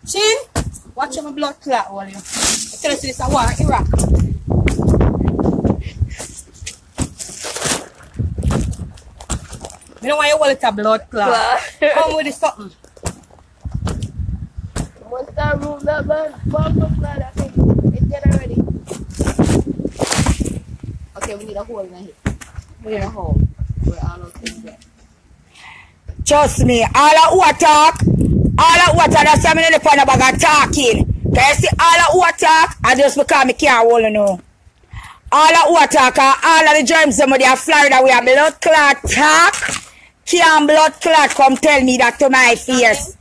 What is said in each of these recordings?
Chin, watch my blood clot, all you. I tell you this, I want Iraq. You know why you want it a blood clot? Come with this something. Once that room that man, bomb the clot, I think it's dead already. Okay, we need a hole in it. We need a hole where all those things get. Trust me, all of who attack, that's why I'm in the pan of bag talking. Can you see all of who attack? I just because I can't hold no. All of who attack, all of the germs them in Florida, we have blood clot talk. Can't blood clot come tell me that to my face.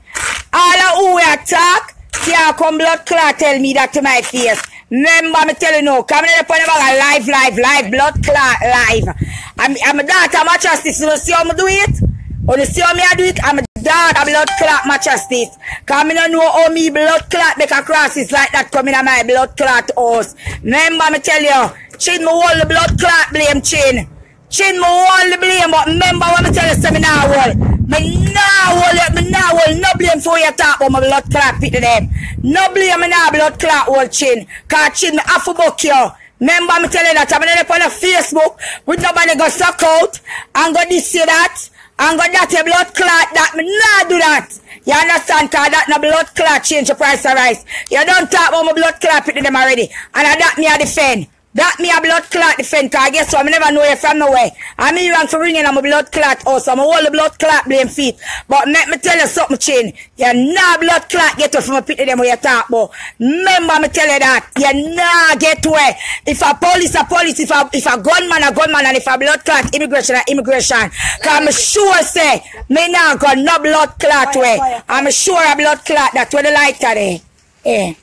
All of who we attack, can't come blood clot tell me that to my face. Remember me tell you now, come in the pan of bag live, blood clot live. I'm a daughter, I'm a justice, you see how I do it? When you see how me I do it, I'm a dad, a blood clot my justice. Cause me don't know how me blood clot make a crosses like that coming in my blood clot house. Remember me tell you, Chin me hold the blood clot blame Chin. Chin me hold the blame, but remember what me tell you, say me now hold. Me now hold, no blame for you talk about my blood clot pit to them. No blame me now blood clot hold Chin. Cause Chin me have to book you. Remember me tell you that, I'm on the Facebook with nobody go suck out and go this say that. And got that a blood clot that me nah do that. You understand? Cause that no blood clot change the price of rice. You don't talk about my blood clot put them already. And that me a defend. That me a blood clot defend. Cause guess what? I never know you from nowhere. I mean you for ringing on my blood clot also. I'm all the blood clot blame feet. But let me tell you something, Chin. You nah blood clot get away from a pit them where you talk about. Remember me tell you that. You nah get away. If a police, if a gunman, and if a blood clot, immigration. Cause I'm sure say, me nah got no blood clot way. I'm sure a blood clot that where the lighter there. Yeah.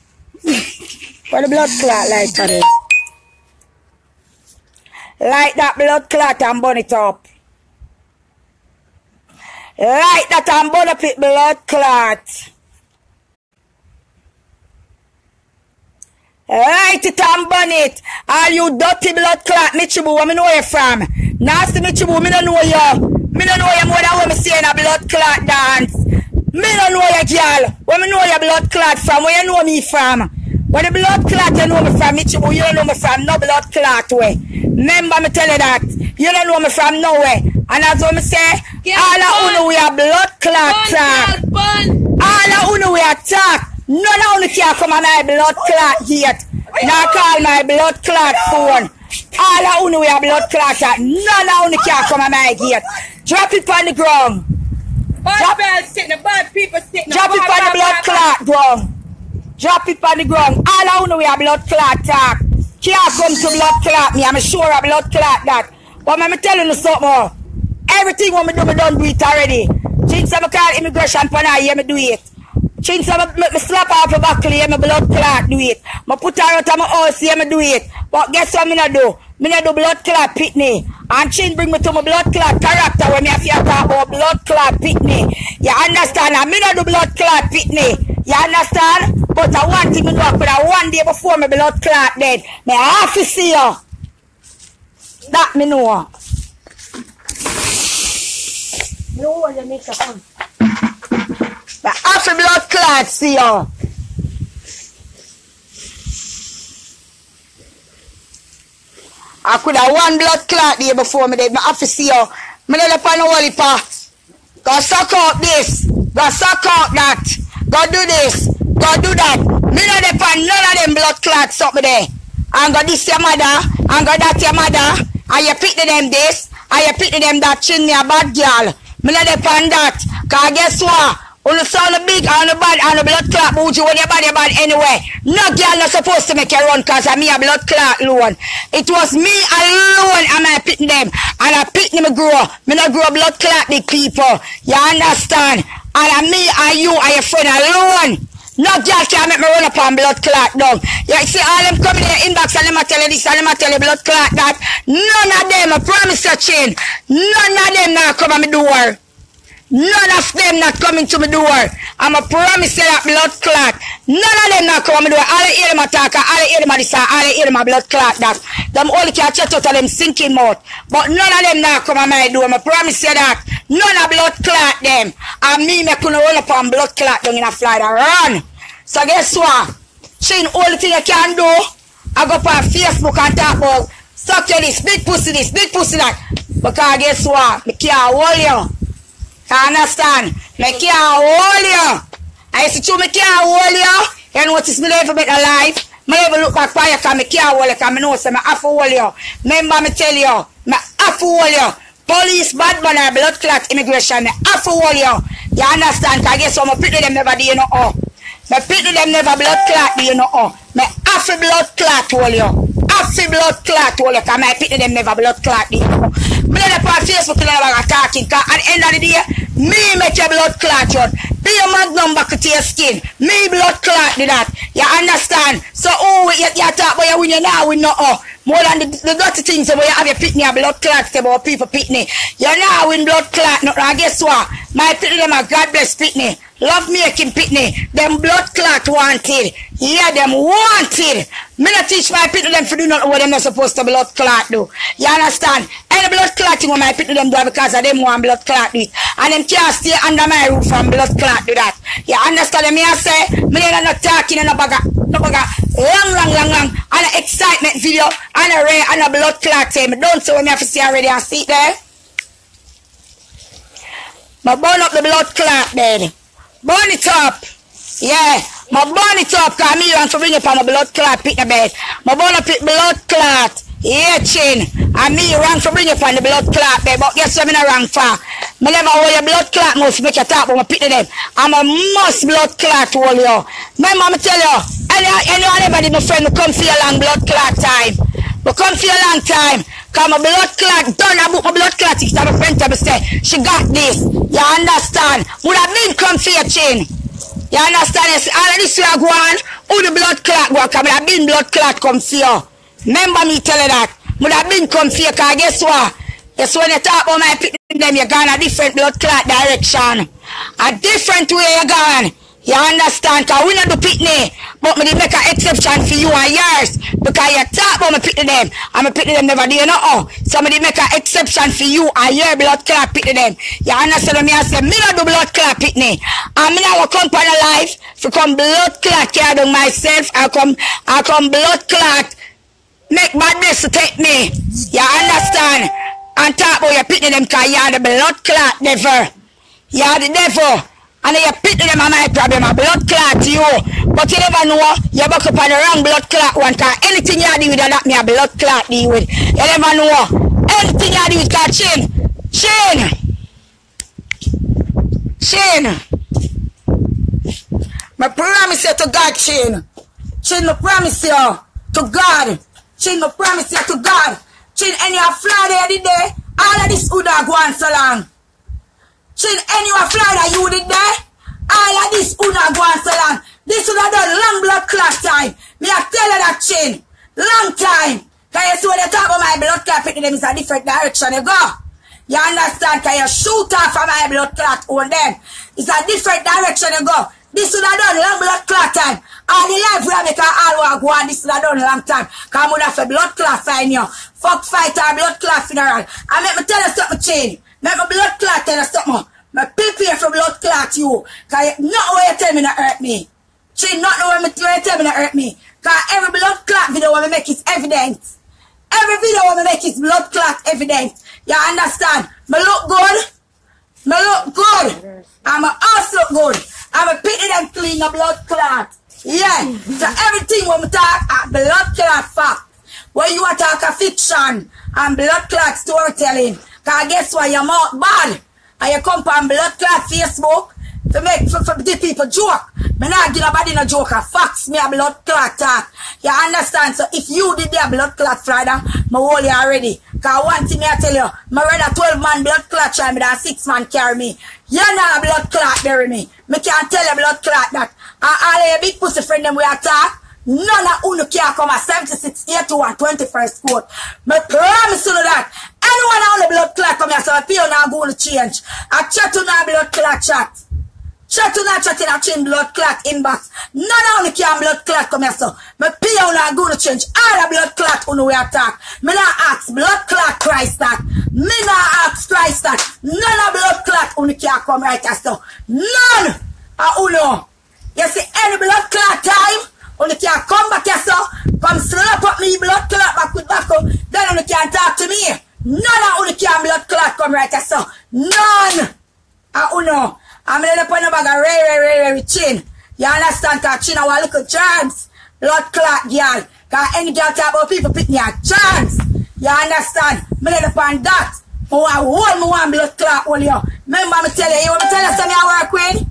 Where the blood clot lighter there. Light that blood clot and burn it up. Light that and burn up it blood clot. Light it and burn it. All you dirty blood clot, Michibu, where me know you from? Nasty Michibu, me don't know you. Me don't know you more than what me say in a blood clot dance. Me don't know you, girl. Where me know your blood clot from? Where you know me from? Where the blood clot you know me from, Michibu, you don't know me from no blood clot way. Remember me tell you that. You don't know me from nowhere. And as what me say, all of you we are blood clot talk. All of you we attack. None of you can come on my blood clot yet. Now call my blood clot phone. All of you we are blood clot talk. None of you can come on my gate. Drop it on the ground. Drop it on the blood clot ground. Drop it on the ground. All of you we are blood clot talk. Can't come to blood clot me. I'm sure a blood clot that. But I'm telling you something more. Everything what me do, me don't do it already. Since I call immigration pan I hear me do it. Since I me slap off the buckle, hear me blood clot do it. Me put her out of my house, hear me do it. But guess what me not do? Me not do blood clot pitney. And Chin bring me to my blood clot character when me have to talk about blood clot pitney. You understand? And me not do blood clot pitney. You understand? But I want thing me know, but I one day before my blood clot dead, me have to see you. That me know. No one you make a fun. But after blood clot see you. I could have one blood clot there before me dead. I have to see you. Me not up on the wall pass. Go suck out this. Go suck out that. Go do this. Go do that. Me not depend none of them blood clots up there. And go this your mother. And go that your mother. And you pick them this. And you pick them that Chin me a bad girl. Me not depend that. Cause guess what? When you sound big and the bad and the blood clot bougie when your body bad anyway. No girl not supposed to make you run cause of me a blood clot alone. It was me alone and I pick them. And I pick them grow. Me not grow blood clot big people. You understand? And me and you and your friend alone. No girl can make me run up on blood clot down. You see all them coming in the inbox and them a tell you this and them a tell you blood clot that. None of them, I promise you, Chin. None of them now come on my door. None of them not coming to my door. I'm a promise you that blood clot. None of them not come do it. All they hear them attack, all they hear them this, all they hear them a blood clot that. Them only can chat out of them sinking mouth. But none of them not come on my door. I promise you that. None of blood clot them. And me make you run up on blood clot down in a fly that run. So guess what? She only thing I can do, I go up on Facebook and talk about suck you this, big pussy that. Because guess what? Me can't hold you. You understand? Me can't hold you. I used to me can't hold you. You notice me never better life. Me never look back for you because me can't hold you because me know say me have to hold you. Remember me tell you, me have to hold you. Police, bad man, or blood clot, immigration, me have to hold you. You understand? Because guess what? Me pity them never do you know how. Me pity them never blood clot do you know how. Me have to blood clot hold you. Have to blood clot hold you because me pity them never blood clot do you know how. Me never on Facebook never talking because at the end of the day, me make your blood clot run. Be your magnum back to your skin. Me blood clot do that. You understand? So you talk about you when you now win no more than the dirty things where you have your pitney and blood clot about people pitney. You now win blood clot no. And guess what? My pitney them a God bless pitney. Love making pitney. Them blood clot wanted. Yeah, them wanted. Me not teach my pitney them to do nothing what them not supposed to blood clot do. You understand? Any blood clotting what my pitney them do because of them want blood clot do it. And them can't stay under my roof and blood clot do that. You understand me I say? Me not talking in a bag long and an excitement video and a blood clot thing. Don't say what me have to see already and see it there. But burn up the blood clot then. Burn it up. Yeah. My burn it up because me want to bring up on my blood clot pick the bed. My burn up it blood clot. Yeah, chin. And me wrong to bring up on the blood clot bed. But guess what me not wrong for? Me never hold your blood clot must make you talk but I pick them. I'm a must blood clot hold you. Remember me tell you, anybody my friend will come for your long blood clot time. But come for a long time. Because my blood clot done. I book my blood clot. It's my friend to me say, she got this. You understand? Would have been come for your chin. You understand? All of this you are going, who the blood clot go? Because would have been blood clot come for you. Remember me tell you that. Would have been come for you. Because guess what? Yes, when you talk about my people, them, you're going a different blood clot direction. A different way you're going. You understand? Because we not do pitney. But me make an exception for you and yours. Because you talk about my pitney them. And my pitney them never do you know. So me make an exception for you and your blood clot pitney them. You understand what me I say? Me not do blood clot pitney. And me not come on a life to come blood clot care down myself. I come blood clot. Make badness to take me. You understand? And talk about your pitney them because you're the blood clot devil. You're the devil. And you pity them on my problem, a blood clot to you. But you never know, you back up on the wrong blood clot one, because anything you do with that, me a blood clot deal with. You never know. Anything you do with that, Chin. I promise you to God, Chin, I promise you to God. Chin, I promise you to God. Chin, any of Friday the day, all of this would have gone so long. Chin, any of Florida you did there? All of this una go on so long. This would have done long blood clot time. Me I tell you that, Chin. Long time. Because you see when you talk about my blood clot, them is a different direction you go. You understand? Because you shoot off of my blood clot on them. It's a different direction you go. This would have done long blood clot time. All the life we have make all want go on, this would have done long time. Because I would have a blood clot sign you. Fuck fight or blood clot funeral. And make me tell you something, Chin. Make my blood clot tell you something. I prepare for blood clot you. Because not what you tell me not hurt me. Chin, not what you tell me not hurt me. Because every blood clot video when I make is evidence. Every video when I make is blood clot evidence. You understand? Me look good. Me look good. I'm also look good. I'm a pity them clean the blood clot. Yeah. So everything when we talk a blood clot fact. When you talk a fiction and blood clot storytelling. Because guess what? Your mouth bad. And you come on blood clot Facebook to make for the people joke. Me not give nobody no joke. Facts me a blood clot talk. You understand? So if you did a blood clot Friday, me hold you already. Because one thing I tell you, me rather 12-man blood clot try me than 6-man carry me. You not a blood clot bury me. Me can't tell you blood clot that. And all your big pussy friend them we attack. None of you can come at 76, 81, 21st court. Me promise you that. Anyone on the blood clot come here, so I feel now going to change. I chat to now blood clot chat. Shut to not chat in a chin blood clot inbox. None of you can blood clot come here, so. Me pay on a go to change all the blood clot on the way attack. Me not ask blood clot Christ that. Me not ask Christ that. None of blood clot on the can come right here, so. None of uno. You see any blood clot time, on the can come back here, so. Come slap up me blood clot back with back up. Then on the can talk to me. None of uno can blood clot come right here, so. None of uno. I'm going to put a bag of very chin. You understand? Because chin our little germs. Blood clot, girl. Because any girl talk about people picking your germs. You understand? I'm going to put that. I want blood clot all you. Remember me tell you want me tell you something I work with?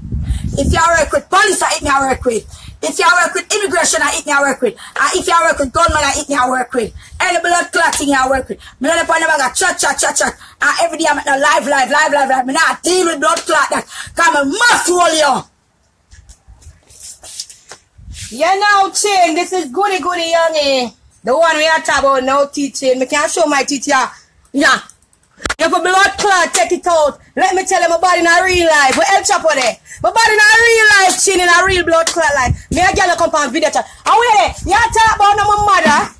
If you work with police, I eat me I work with. If you work with immigration, I eat me I work with. And if you work with gunman, I eat me I work with. Any blood clotting I work with. Me not upon the bag of chat. And every day I'm at the live. Me not deal with blood clot that. Because I must roll you. Yeah, now, Chin, this is goody youngie. The one we are talking about now, teaching. Me can show my teacher. Yeah. If a blood clot, take it out. Let me tell you, my body in a real life. We help chop on it. My body in a real life, Chin, in a real blood clot life. Me a girl come on video chat. And wait, you talk about my mother.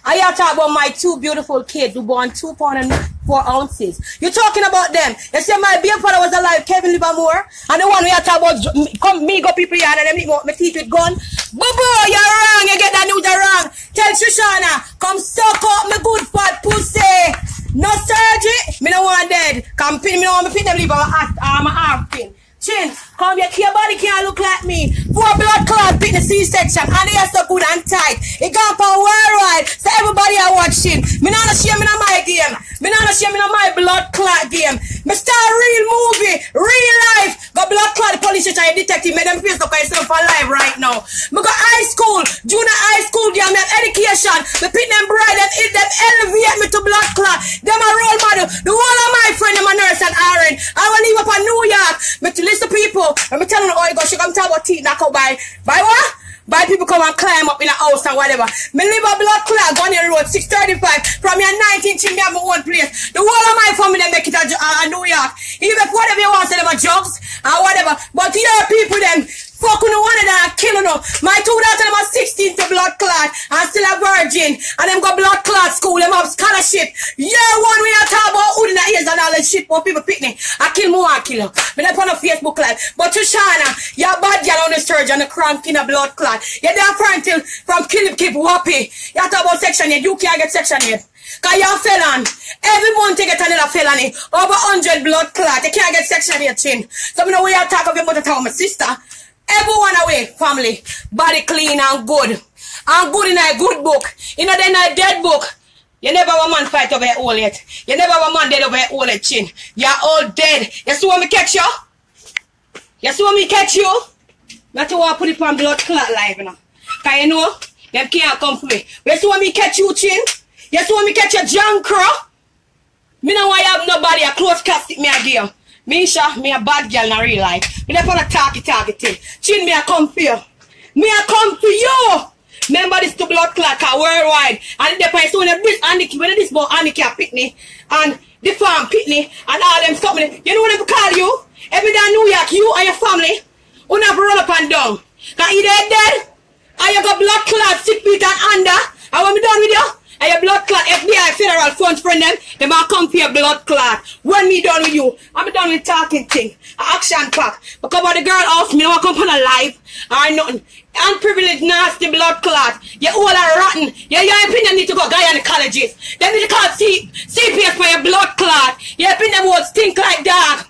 And you talk about my two beautiful kids who born 2 pounds and 4 ounces. You're talking about them. You say my baby father was alive, Kevin Livermore. And the one we are talking about, come me go people here and them lick my teeth with gun. Boo, you're wrong. You get that news, you're wrong. Tell Shoshana, come suck up my good fat pussy. No surgery, me no want dead. Come pin, me no want me pin them leave my arm pin. Chin, come here, your body can't look like me. 4 blood clot pin the C-section, and they are so good and tight. It gone for worldwide, so everybody are watching. Me not ashamed in my game. Me not ashamed in my blood clot game. Me start real movie, real life. Go blood clot, the police station, detective, make them face up myself for live right now. Me go high school, junior high school, girl, me have education. Me pin them bright, them elevate me to blood clot. Them a role model. The whole of my friend, them a nurse and RN. I will leave up in New York. Me to listen to people. Let me tell you, oh, you go, she come talk about teeth, knock out by what? By people come and climb up in a house and whatever. Me live a blood clot, go on the road, 635. From your 19 to me have my own place. The whole of my family, they make it a New York. Even whatever you want, say them a drugs or whatever. But your people, them, fuck on one of them and kill them. My 2 daughters, them are 16 to blood clot and still a virgin. And them go blood clot school, them have scholarship. Yeah, one we are talking about hood in the ears and all that shit, but people pick me. I kill more, I kill them. Me not on a Facebook live. But Shoshana, you're bad girl on the surge and the cramp in a blood clot. You're there from kill keep whoppy. You talk about section 8, you can't get section 8. Because you're a felon. Every month you get another felony. Over 100 blood clot. You can't get section 8 chin. So me know when you talk of your mother talk my sister. Everyone away, family. Body clean and good. And good in a good book. You know, then a dead book. You never have a man fight over your hole yet. You never have a man dead over your hole yet, chin. You're all dead. You see when me catch you? You see when me catch you? That's why I put it on blood clot live, you know. Because you know, them can't come for me. You see when me catch you, chin? You see when me catch your junk crow? Me know why I have nobody. A close cat stick me a game. Meisha, me a bad girl in a real life. Me never want to talky thing. Chin, me a come for you. Me a come for you. Remember this to blood clot worldwide. And the place when this boy handicap Pitney and the farm Pitney and all them stuff. You know what they call you? Every day in New York, you and your family, you never run up and down. Because you dead, and you got blood clot 6 feet and under. And when we done with you, and your blood clot, FBI, federal funds friend them all come for your blood clot. When me done with you, I'm done with talking thing. Action pack. Because about the girl house, me don't come on a live or nothing. Unprivileged, nasty blood clot. You all are rotten. Your opinion need to go Guyana colleges. They need to call CPS for your blood clot. Your opinion will stink like dog.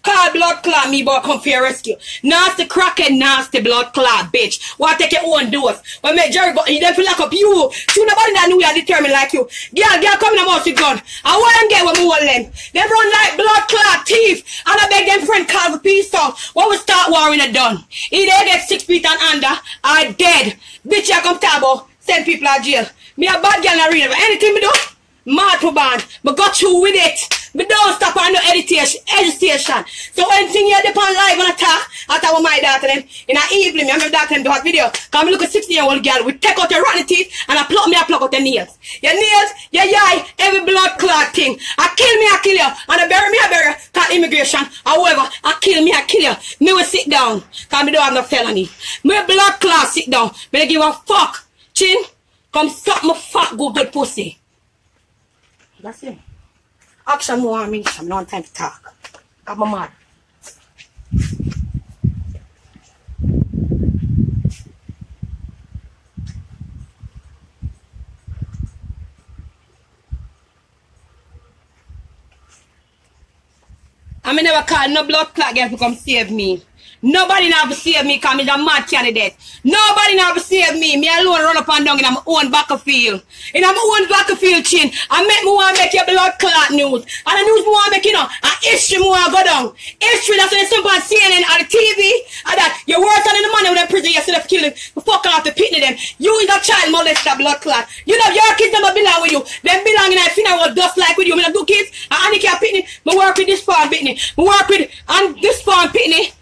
Call blood clot, me boy come for your rescue. Nasty crackhead, nasty blood clot, bitch. What take your own dose? When make Jerry go, he don't feel like up you. See nobody that knew you are determined like you. Girl come in the house with gun. I want them get what we want them. They run like blood clot thief. And I beg them friend call for peace out. When we start warring it done. Either they get 6 feet and under or dead. Bitch, I come talk about send people to jail. Me a bad girl in a real. Anything me do? Mad to band. But got you with it. Me don't stop on no education. So when thing you depend live on attack, after with my daughter them, in the evening, I remember daughter them do a video, come look at 16-year-old girl, we take out your rotten teeth, and I pluck out the nails. Your nails, your eye, every blood clot thing. I kill you, and I bury you, call immigration. However, I kill you. Me will sit down, cause me don't have no felony. Me blood clot sit down, me don't give a fuck. Chin, come suck my fat good pussy. That's it. Action more on me, I'm not time to talk. I'm mad. I never call no blood clot girl to come save me. Nobody never save me because I'm a mad candidate. Nobody never save me. Me alone run up and down in my own battlefield. In my own battlefield, chin. I make me want to make your blood clot news. And the news me want to make, a history me want to go down. History, that's when it's simple on CNN or the TV. And that you work on the money with them prison, you still have killing. You fuck off the pitney them. You is a child molester blood clot. You know your kids never belong with you. Them belong in a funeral dust like with you. Me not do kids. And handicap pitney. Me work with this farm pitney. Me work with and this farm pitney.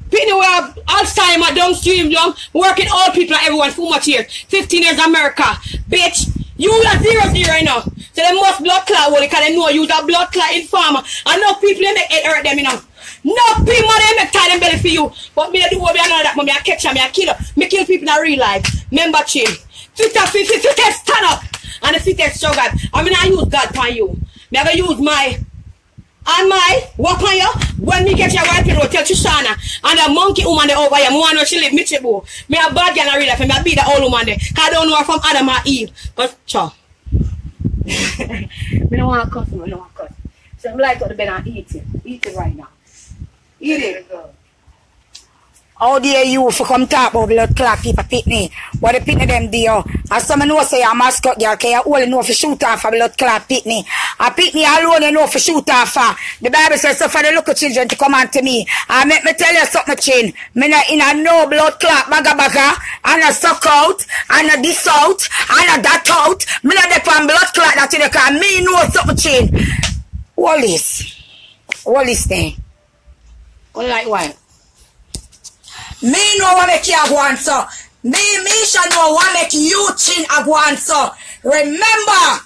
Pitney we have Alzheimer, downstream, working all people and everyone for much years. 15 years America. Bitch, you are 0-0 now. So they must blood clot because they know you a blood clot informer. And no people they make it hurt them, No people they make tie them belly for you. But me do what me know that, but me I catch them, me I kill them. Me kill people in real life. Remember chin. Fittest stand up. And the fittest show God. I mean I use God for you. Me I go use my and my walk on you when me get your white people tell Trishana and a monkey woman there over here. Me want she live Michibu. Me a bad girl in real life and me a be the old woman there. Cause I don't know her from Adam or Eve. But chow. Me don't want to cuss, me don't want to cuss. So I'm like to the bed and eat it. Eat it right now. Eat it. How dare you for come talk about blood clot people pitney? What the pitney them do? As some know say a mascot girl, can you only know for shoot off a blood clot pitney? A pitney alone you know for shoot off. The Bible says so for the little children to come unto me. I make me tell you something, chin. Me not in a no blood clot baga and a suck out and a this out and a that out. Me not depend blood clot that you can me know something, chin. What is there? What like what? Me know what make you a go on, so. Me, Meisha know what make you chin a go on, so. Remember,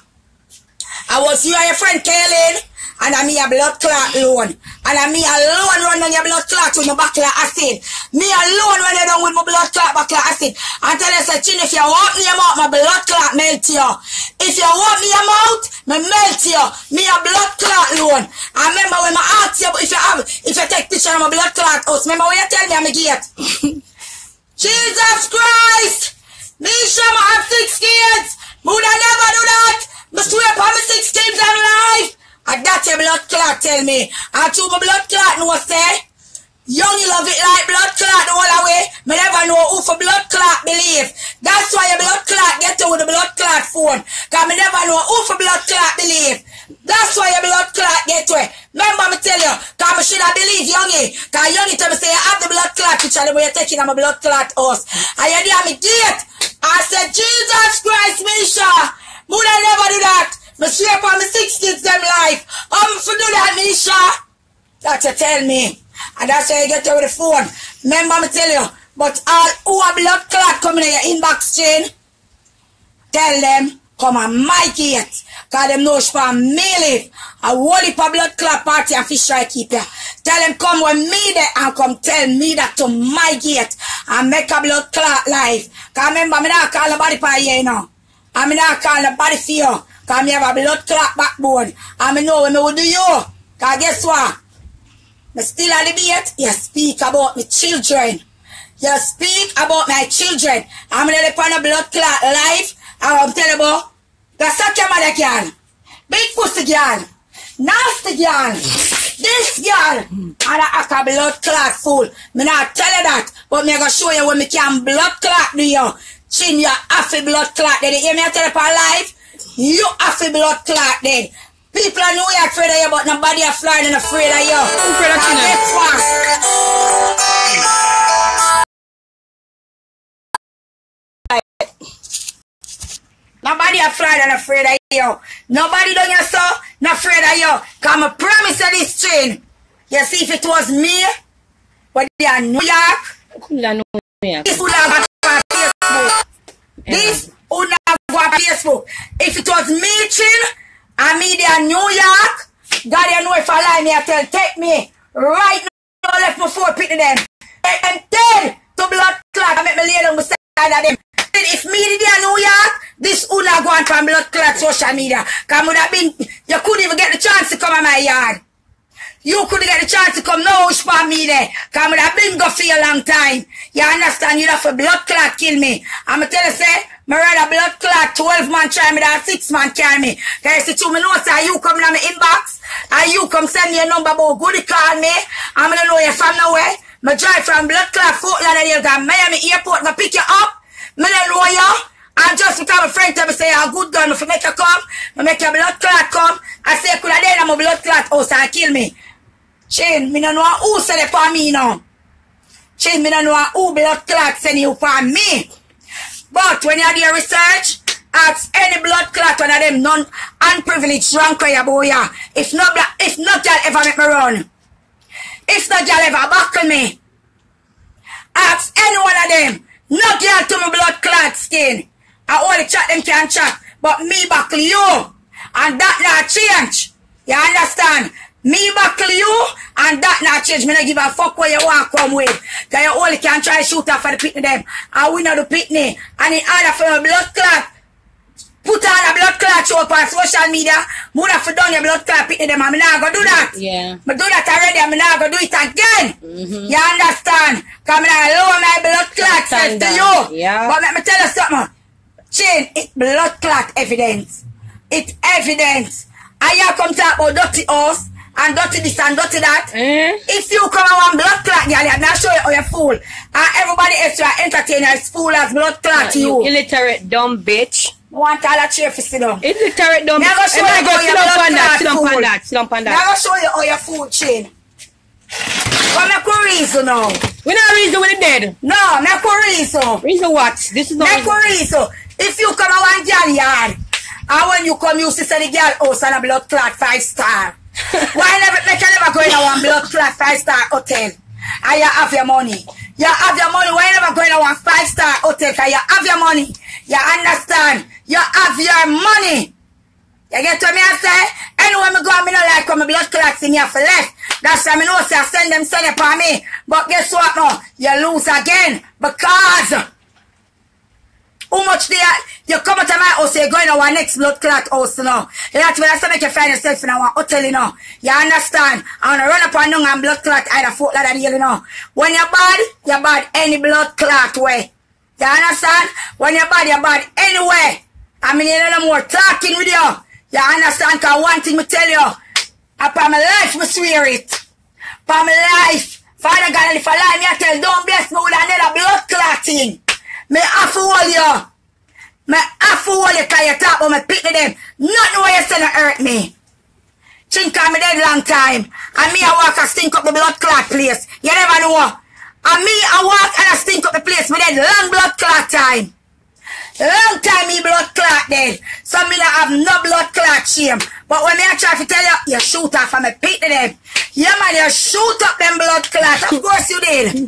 I was you and your friend Kaylin, and I me a blood clot alone. And I me alone run on your blood clot with my buckler acid. Me alone when you done with my blood clot buckler acid. And tell you, say, chin, if you open your mouth, my blood clot melt you. If you open your mouth, me melt you. Me a blood clot alone. I remember when I asked you, if you take picture of my blood clot house, remember when you tell me I'm a gate? Jesus Christ! Meisha, I have 6 kids. Would I never do that? Me swear upon me 6 kids in life. And that's your blood clot tell me. And to my blood clot no say, young you love it like blood clot the whole way. Me never know who for blood clot believe. That's why your blood clot get to with the blood clot phone. Cause me never know who for blood clot believe. That's why your blood clot get to it. Remember me tell you, cause me should have believe Youngie. Cause Youngie tell me say you have the blood clot picture the way you're taking on my blood clot house. And you did me date. I said, Jesus Christ, Meisha, would I never do that? Me swear upon me 6 kids them life. For do that, Meisha. That you tell me. And that's why you get to with the phone. Remember me tell you. But all who have blood clot coming in your inbox chain, tell them, come on my gate. Cause them know for me live. A whole heap of blood clot party and fish try keep ya. Tell them come with me there and come tell me that to my gate. And make a blood clot live. Cause remember me not call nobody for you, you know. And me not call nobody for you. Cause me have a blood clot backbone. And me know when me will do you. Cause guess what? Me still at the debate. You speak about my children. You speak about my children. I'm gonna depend on blood clot life. And I'm telling you about the suck your mother girl. Big pussy girl. Nasty girl. This girl. And I act a blood clot fool. Me not tell you that. But me gonna show you when me can blood clot do you. Chin you have a blood clot dead. You hear me tell you for life? You have a blood clot dead. People know you're afraid of you, but nobody are flying and afraid of you. I'm afraid of you. Guess what? Nobody a fly and afraid of you. Nobody done you so, not afraid of you. Come I promise you this chain. You see if it was me, but they are New York. This would have gone on Facebook. This would have gone on Facebook. If it was me, chin, and me there New York, God you know if I lie me, I tell take me right now left my 4 pit to them. And dead to blood clot and make me lay down beside of them. If me there New York, this would have gone from blood clot social media. Cause would have been you couldn't even get the chance to come in my yard. You couldn't get the chance to come no wish for me there. Cause I would have been gone for a long time. You understand? You'd have a blood clot kill me. I'ma tell you say, me rather blood clot 12 man try me than 6 man carry me. Cause you see me know say you come in my inbox and you come send me a number about goodie call me. I'm gonna know you from nowhere. Me drive from blood clot Fort Lauderdale to Miami airport to pick you up. Me don't know you. And just because my friend tell me say a good gun if you make you come, I make your blood clot come. I say could I then my blood clot house and kill me. Chain, me no know who send it for me now. Chain, me no know who blood clot send you for me. But when you do your research, ask any blood clot one of them unprivileged drunk boy. If not y'all ever make me run. If not y'all ever buckle me. Ask any one of them. No girl to me blood clot skin. I only chat them can chat. But me buckle you. And that not change. You understand? Me buckle you, and that not change. Me not give a fuck where you want come with. Cause you only can try shoot off for the pitney them. And we know the pitney. And in order for your blood clot, put on a blood clot show up on social media, would have done your blood clot pitney them. And me not gonna do that. Yeah. Me do that already, and me not gonna do it again. You understand? Cause me not lower my blood clot self to you. Yeah. But let me tell you something. Chain, it's blood clot evidence. It's evidence. And you come talk about dirty house. And dirty this and dirty that. If you come and want blood clot, girl, I'm not sure you're fool. And everybody else you are entertaining is fool as blood clot to you. Illiterate dumb bitch. I want all that chair for sit down. Illiterate dumb bitch. I'm going to show you how you're blood clot Sit down on that. I'm going to show you how you're fool chain. But make a reason now. We not reason with the dead. No, make a reason. Reason what? This is not make a reason. If you come and want girl yard, and when you come you see the girl house and a blood clot 5-star. Why never make you never go in a one blood clot 5-star hotel and you have your money? You have your money. Why never go in a one 5-star hotel and you have your money? You understand? You have your money. You get what me I say? Anyway, me go and me not like when my blood clots in here for left. That's why me know say I send it for me. But guess what now? You lose again because how much you come out of my house, you're going to our next blood clot house, you know. That's when I say make you find yourself in our hotel, you know. You understand? I want to run up and down and blood clot either Fort Lauderdale, you know. When you're bad any blood clot way. You understand? When you're bad anyway. I mean, you know more talking with you. You understand? Because one thing me tell you, upon my life, me swear it. Upon my life, Father God, if I lie, me I tell, don't bless me with another blood clotting. Me have to hold you. Me have to hold you because you talk about me picking them. Nothing where you say to hurt me. Think I'm dead long time. And me I walk and stink up the blood clot place. You never know. And me I walk and I stink up the place. Me dead long blood clot time. Long time me blood clot dead. So me not have no blood clot shame. But when me I try to tell you, you shoot off and me pick them. Yeah man, you shoot up them blood clot. Of course you did.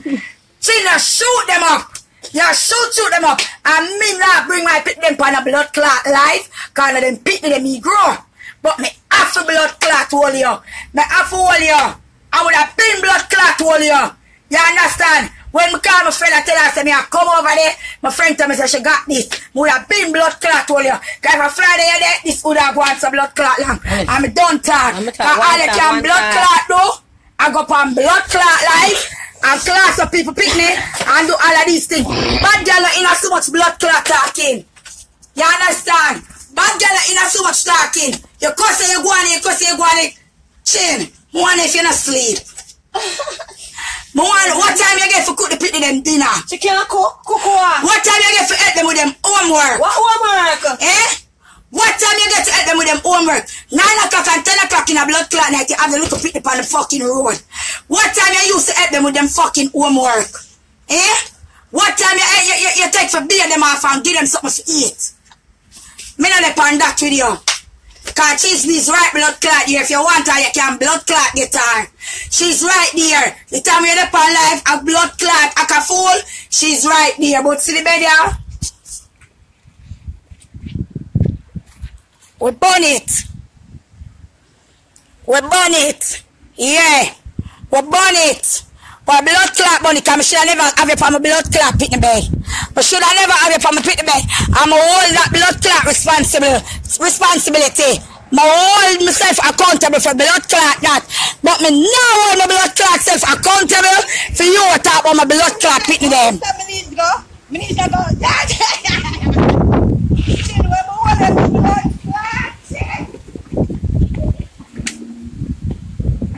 See, you shoot them up. You shoot them up. And me not bring my pit them on a blood clot life. Because them pit them me grow. But me have to blood clot hold you. Me have to hold you. I would have been blood clot hold you. You understand? When me call my friend, I tell her, say me I come over there. My friend tell me, say she got this. Me would have been blood clot hold you. Because if I fly there, this would have gone some blood clot long. And me don't talk. Because all the time blood clot though, I go on blood clot life. And class of people picnic and do all of these things. Bad girl in so much blood clot talking. You understand? Bad girl in so much talking. You cuss you go on it, you cuss you go on it. Chin, one if you're not sleep. What time you get to cook the picnic them dinner? She can't cook what? What time you get to help them with them homework? What homework? Eh? What time you get to help them with them homework? 9 o'clock and 10 o'clock in a blood clot night, you have the little picnic on the fucking road. What time you used to help them with them fucking homework? Eh? What time you take for beer them off and give them something to eat? Me not on that video. Cause she's right blood clot here. If you want her, you can blood clot get her. She's right there. The time you're up on life, a blood clot, a fool, she's right there. But see the bed here? We burn it. We burn it. Yeah. We burn it. For blood clot bunny, because I should never have it for my blood clot pit in the bed. But should I never have it for my pit in the bed? I'm going to hold that blood clot responsibility. I hold myself accountable for blood clot that. But me now hold my blood clot self accountable for you to talk about my blood clot pit in them. Me need to go.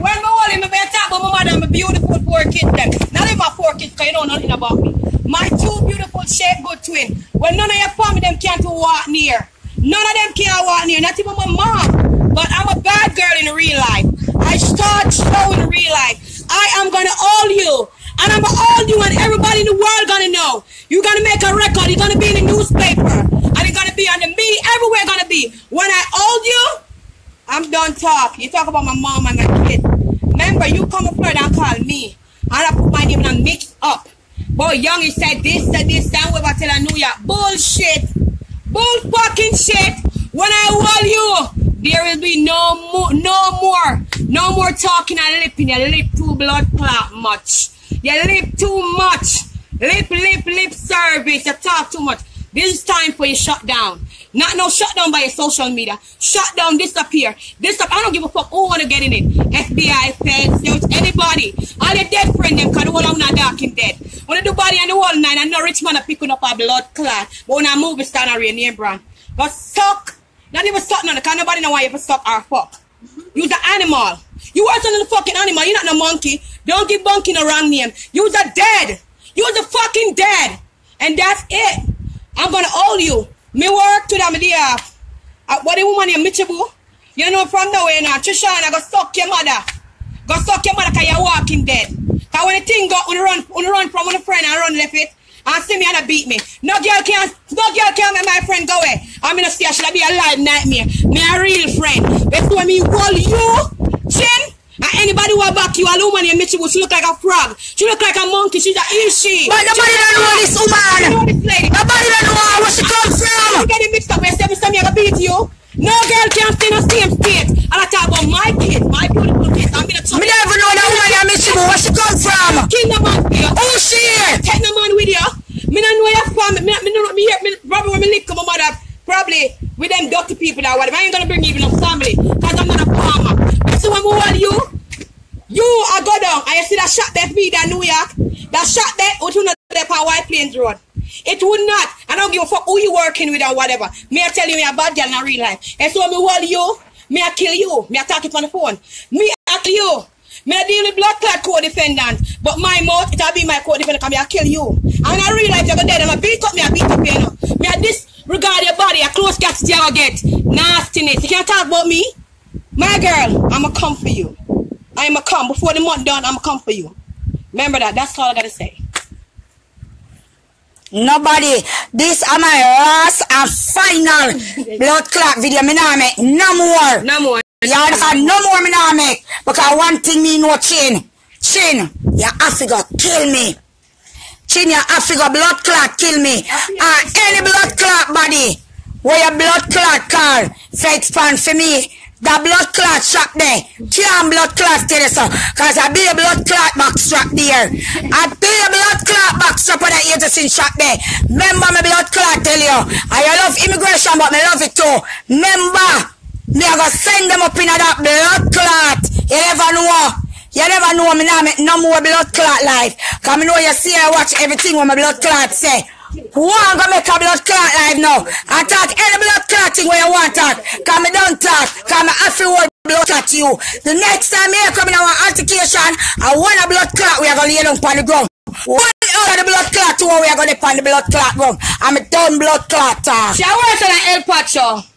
When my wall, me better talk about my mother and my beautiful 4 kids them. Not even my 4 kids, because you know nothing about me. My 2 beautiful shape good twin. Well, none of your family them can't walk near. None of them can't walk near, not even my mom. But I'm a bad girl in real life. I start showing in real life. I am gonna hold you. And I'm gonna hold you, and everybody in the world gonna know. You're gonna make a record, you're gonna be in the newspaper. And you're gonna be on the media, everywhere gonna be. When I hold you, I'm done talk. You talk about my mom and my kid. Remember, you come up Florida and call me. And I put my name in a mix up. Boy, young, he said this, and whoever tell I New York. Bullshit. Bull fucking shit. When I hold you, there will be no more talking and lipping. You lip too blood clot much. You lip too much. Lip service. You talk too much. This is time for you shut down. Not no shut down by your social media. Shut down, disappear. I don't give a fuck who wanna get in it. FBI, feds, anybody. All your dead friend them, cause the whole of them not dark and dead. When I do body and the whole nine, I know rich man are picking up a blood clot. But when I move, it's down a real name brand. But suck. Not even suck none, cause nobody know why you ever suck or fuck. You's an animal. You are a fucking animal. You're not no monkey. Don't give monkey no wrong name. You's a dead. You's a fucking dead. And that's it. I'm gonna hold you. Me work to them there. What the woman named Michibu? You know from nowhere now. Trishana go suck your mother. Go suck your mother cause you're walking dead. Cause when the thing go on run from one friend and run left it and see me and beat me. No girl can make my friend go away. I'm in a state, should I be a live nightmare. Me a real friend. That's why me hold you, chin. And anybody who back you, a woman named Michibu, she look like a frog. She look like a monkey. She's a she. But nobody don't know this woman. Nobody don't know where she comes from. You get it mixed up. When you say me gonna beat you. No girl can stay in the same state. And I talk about my kids, my beautiful kids. I'm gonna talk. Me don't even know that woman named Michibu. Where she comes from? Kill the man with you. Who she is? Take the man with you. Me don't know your family. Me don't hear. Probably when me lick my mother. Probably with them dirty people or whatever. I ain't gonna bring even a family. Cause I'm not a farmer. So when we hold you are go down and you see that shot that me in New York, that shot that would not there on White Plains Road. It would not. I don't give a fuck who you working with or whatever. Me I tell you, me a bad girl in real life. And so when me hold you, me I kill you. Me I talk it on the phone. Me I kill you. Me I deal with blood clot co-defendant. But my mouth, it'll be my co-defendant because me I kill you. And in real life, you're dead. I'm a beat up, you know. Me I disregard your body, a close cat you get. Nastiness. You can't talk about me. My girl, I'ma come for you. I'ma come. Before the month done, I'ma come for you. Remember that. That's all I gotta say. Nobody. This is my last and final blood clot video. Me nah make no more. No more. Yeah, no more me nah make. Because one thing me know, Chin, you have to go kill me. Chin, you have to go blood clot kill me. Any blood clot body where your blood clot call, say it's fun for me. That blood clot shot there. Can't blood clot tell you so. Cause I be a blood clot box strap there. I be a blood clot box strap on the agency shot there. Remember my blood clot tell you. I love immigration but me love it too. Remember, me I go send them up in that blood clot. You never know. You never know me now make no more blood clot life. Cause me know you see I watch everything what my blood clot say. Who am gonna make a blood clot live now? I talk any blood clot thing where you want talk. Cause me don't talk. Cause me have to hold blood clot you. The next time me come in our altercation, I want a blood clot we are gonna lay down on the ground. One out of the blood clot two we are gonna on the blood clot ground. I'm a done blood clot talk. She works on an El Pacho.